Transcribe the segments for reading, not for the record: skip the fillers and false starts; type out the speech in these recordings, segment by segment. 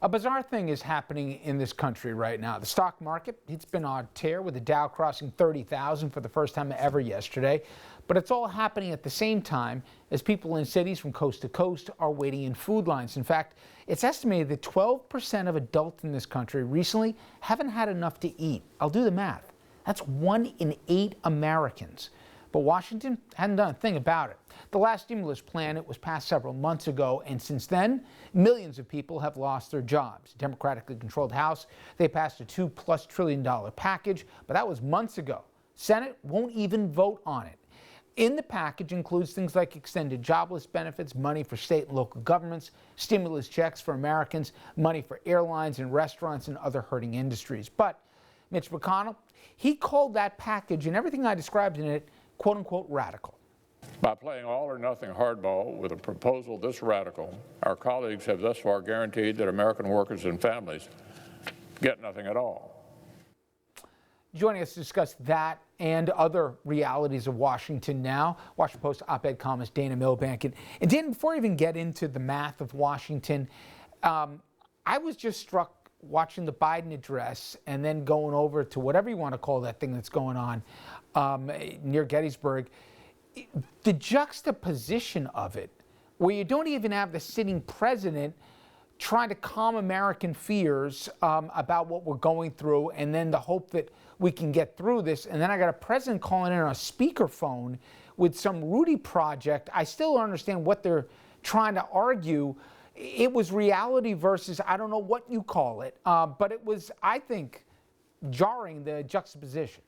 A bizarre thing is happening in this country right now. The stock market, it's been on tear with the Dow crossing 30,000 for the first time ever yesterday. But it's all happening at the same time as people in cities from coast to coast are waiting in food lines. In fact, it's estimated that 12% of adults in this country recently haven't had enough to eat. I'll do the math. That's 1 in 8 Americans. But Washington hadn't done a thing about it. The last stimulus plan, it was passed several months ago, and since then, millions of people have lost their jobs. Democratically controlled House, they passed a $2+ trillion package, but that was months ago. Senate won't even vote on it. In the package includes things like extended jobless benefits, money for state and local governments, stimulus checks for Americans, money for airlines and restaurants and other hurting industries. But Mitch McConnell, he called that package and everything I described in it, quote unquote, radical. By playing all or nothing hardball with a proposal this radical, our colleagues have thus far guaranteed that American workers and families get nothing at all. Joining us to discuss that and other realities of Washington now, Washington Post op-ed columnist Dana Milbank. And Dan, before I even get into the math of Washington, I was just struck watching the Biden address and then going over to whatever you want to call that thing that's going on near Gettysburg. The juxtaposition of it, where you don't even have the sitting president trying to calm American fears about what we're going through, and then the hope that we can get through this. And then I got a president calling in on a speakerphone with some Rudy project. I still don't understand what they're trying to argue. It was reality versus, I don't know what you call it, but it was, I think, jarring, the juxtaposition.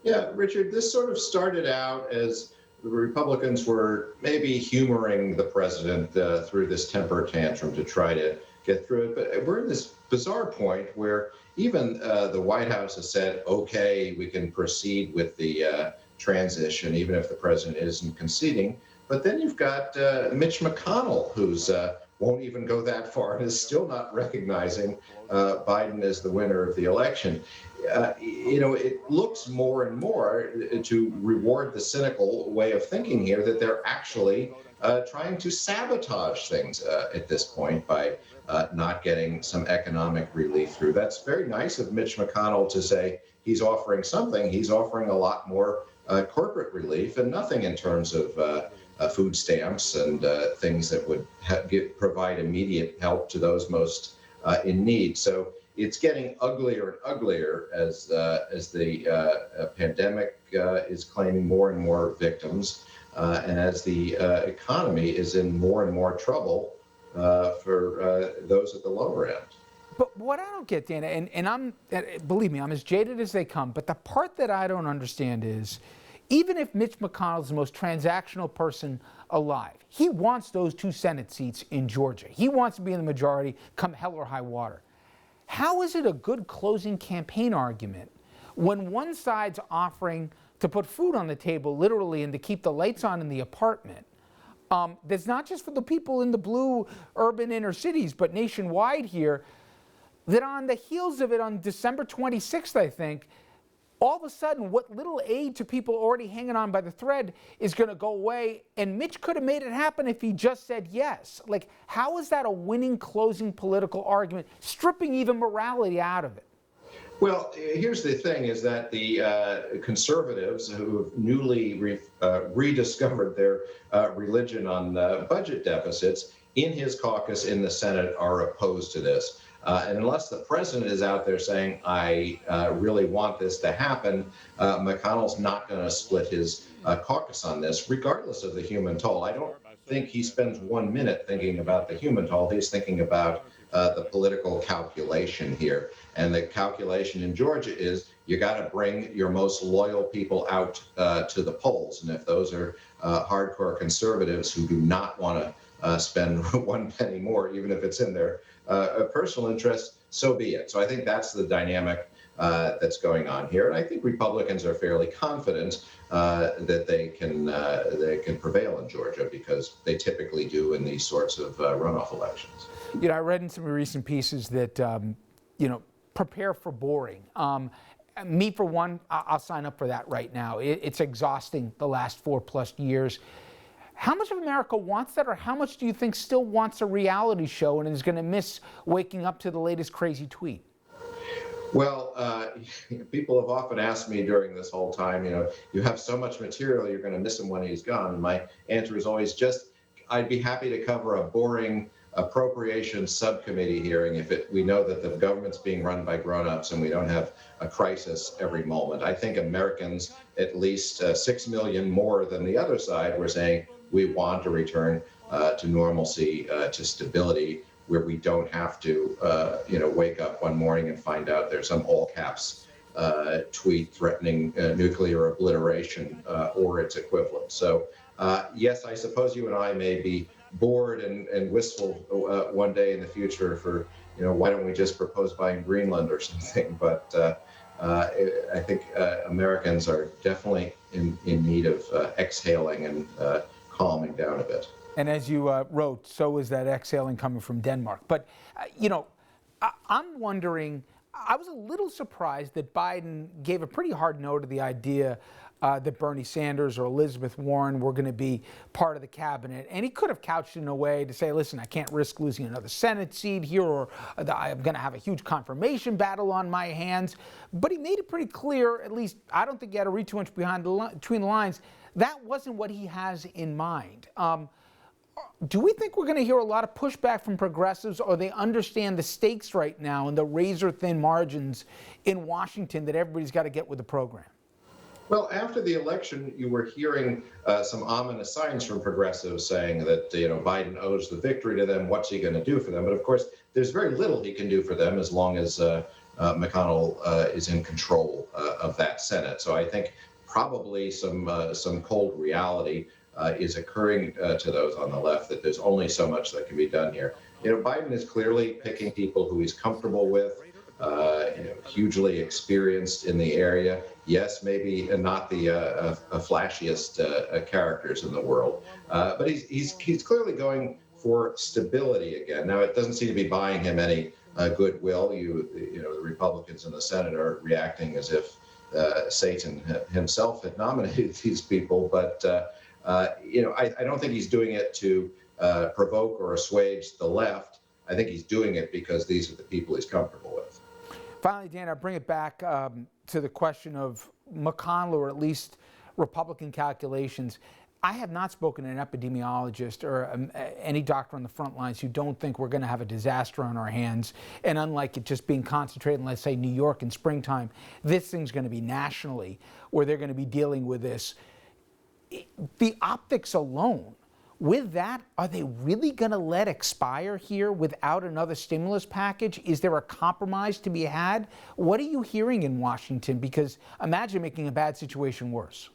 Yeah, Richard, this sort of started out as the Republicans were maybe humoring the president through this temper tantrum to try to get through it. But we're in this bizarre point where even the White House has said, okay, we can proceed with the transition, even if the president isn't conceding. But then you've got Mitch McConnell, who's won't even go that far and is still not recognizing Biden as the winner of the election. It looks more and more to reward the cynical way of thinking here that they're actually trying to sabotage things at this point by not getting some economic relief through. That's very nice of Mitch McConnell to say he's offering something. He's offering a lot more corporate relief and nothing in terms of food stamps and things that would provide immediate help to those most in need. So it's getting uglier and uglier as the pandemic is claiming more and more victims, and as the economy is in more and more trouble for those at the lower end. But what I don't get, Dana, and believe me, I'm as jaded as they come, but the part that I don't understand is, even if Mitch McConnell is the most transactional person alive, he wants those 2 Senate seats in Georgia. He wants to be in the majority come hell or high water. How is it a good closing campaign argument when one side's offering to put food on the table, literally, and to keep the lights on in the apartment? That's not just for the people in the blue urban inner cities, but nationwide here, that on the heels of it on December 26th, I think, all of a sudden, what little aid to people already hanging on by the thread is going to go away. And Mitch could have made it happen if he just said yes. Like, how is that a winning closing political argument, stripping even morality out of it? Well, here's the thing, is that the conservatives who have newly rediscovered their religion on budget deficits in his caucus in the Senate are opposed to this. And unless the president is out there saying, I really want this to happen, McConnell's not going to split his caucus on this, regardless of the human toll. I don't think he spends 1 minute thinking about the human toll. He's thinking about the political calculation here. And the calculation in Georgia is you got to bring your most loyal people out to the polls. And if those are hardcore conservatives who do not want to spend 1 penny more, even if it's in their personal interest, so be it. So I think that's the dynamic that's going on here. And I think Republicans are fairly confident that they can prevail in Georgia, because they typically do in these sorts of runoff elections. You know, I read in some recent pieces that, prepare for boring. Me, for one, I'll sign up for that right now. It's exhausting the last 4+ years. How much of America wants that, or how much do you think still wants a reality show and is going to miss waking up to the latest crazy tweet? Well, people have often asked me during this whole time, you have so much material, you're going to miss him when he's gone. And my answer is always just, I'd be happy to cover a boring appropriations subcommittee hearing if we know that the government's being run by grown-ups and we don't have a crisis every moment. I think Americans, at least 6 million more than the other side, were saying we want to return to normalcy, to stability, where we don't have to, wake up one morning and find out there's some all caps tweet threatening nuclear obliteration or its equivalent. So yes, I suppose you and I may be bored and wistful one day in the future for, why don't we just propose buying Greenland or something? But I think Americans are definitely in need of exhaling and calming down a bit. And as you wrote, so is that exhaling coming from Denmark. But, I'm wondering, I was a little surprised that Biden gave a pretty hard no to the idea that Bernie Sanders or Elizabeth Warren were going to be part of the cabinet. And he could have couched it in a way to say, listen, I can't risk losing another Senate seat here, or I'm going to have a huge confirmation battle on my hands. But he made it pretty clear, at least I don't think he had to read too much between the lines, that wasn't what he has in mind. Do we think we're going to hear a lot of pushback from progressives, or they understand the stakes right now and the razor-thin margins in Washington that everybody's got to get with the program? Well, after the election, you were hearing some ominous signs from progressives saying that, Biden owes the victory to them. What's he going to do for them? But of course, there's very little he can do for them as long as McConnell is in control of that Senate. So I think probably some cold reality is occurring to those on the left, that there's only so much that can be done here. Biden is clearly picking people who he's comfortable with, hugely experienced in the area. Yes, maybe not the flashiest characters in the world, but he's clearly going for stability again. Now, it doesn't seem to be buying him any goodwill. The Republicans in the Senate are reacting as if Satan himself had nominated these people, but I don't think he's doing it to provoke or assuage the left. I think he's doing it because these are the people he's comfortable with. Finally, Dan, I'll bring it back to the question of McConnell, or at least Republican calculations. I have not spoken to an epidemiologist or any doctor on the front lines who don't think we're going to have a disaster on our hands. And unlike it just being concentrated in, let's say, New York in springtime, this thing's going to be nationally, where they're going to be dealing with this. The optics alone, with that, are they really going to let expire here without another stimulus package? Is there a compromise to be had? What are you hearing in Washington? Because imagine making a bad situation worse.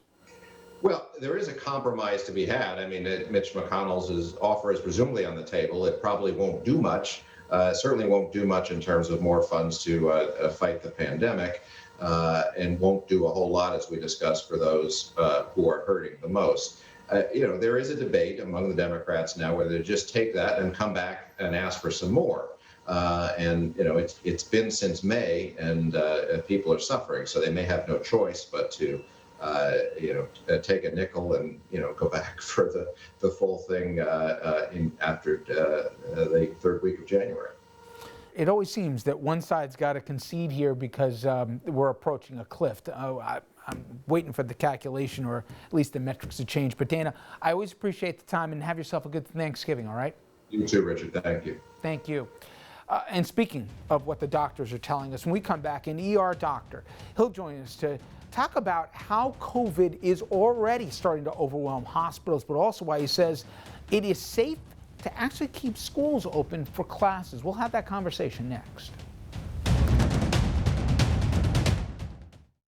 Well, there is a compromise to be had. I mean, Mitch McConnell's offer is presumably on the table. It probably won't do much, certainly won't do much in terms of more funds to fight the pandemic, and won't do a whole lot, as we discussed, for those who are hurting the most. There is a debate among the Democrats now whether to just take that and come back and ask for some more. It's been since May, and people are suffering, so they may have no choice but to take a nickel and go back for the full thing after the third week of January. It always seems that one side's got to concede here because we're approaching a cliff. I'm waiting for the calculation, or at least the metrics to change. But Dana, I always appreciate the time, and have yourself a good Thanksgiving, all right? You too, Richard. Thank you. Thank you. And speaking of what the doctors are telling us, when we come back, an ER doctor, he'll join us to talk about how COVID is already starting to overwhelm hospitals, but also why he says it is safe to actually keep schools open for classes. We'll have that conversation next.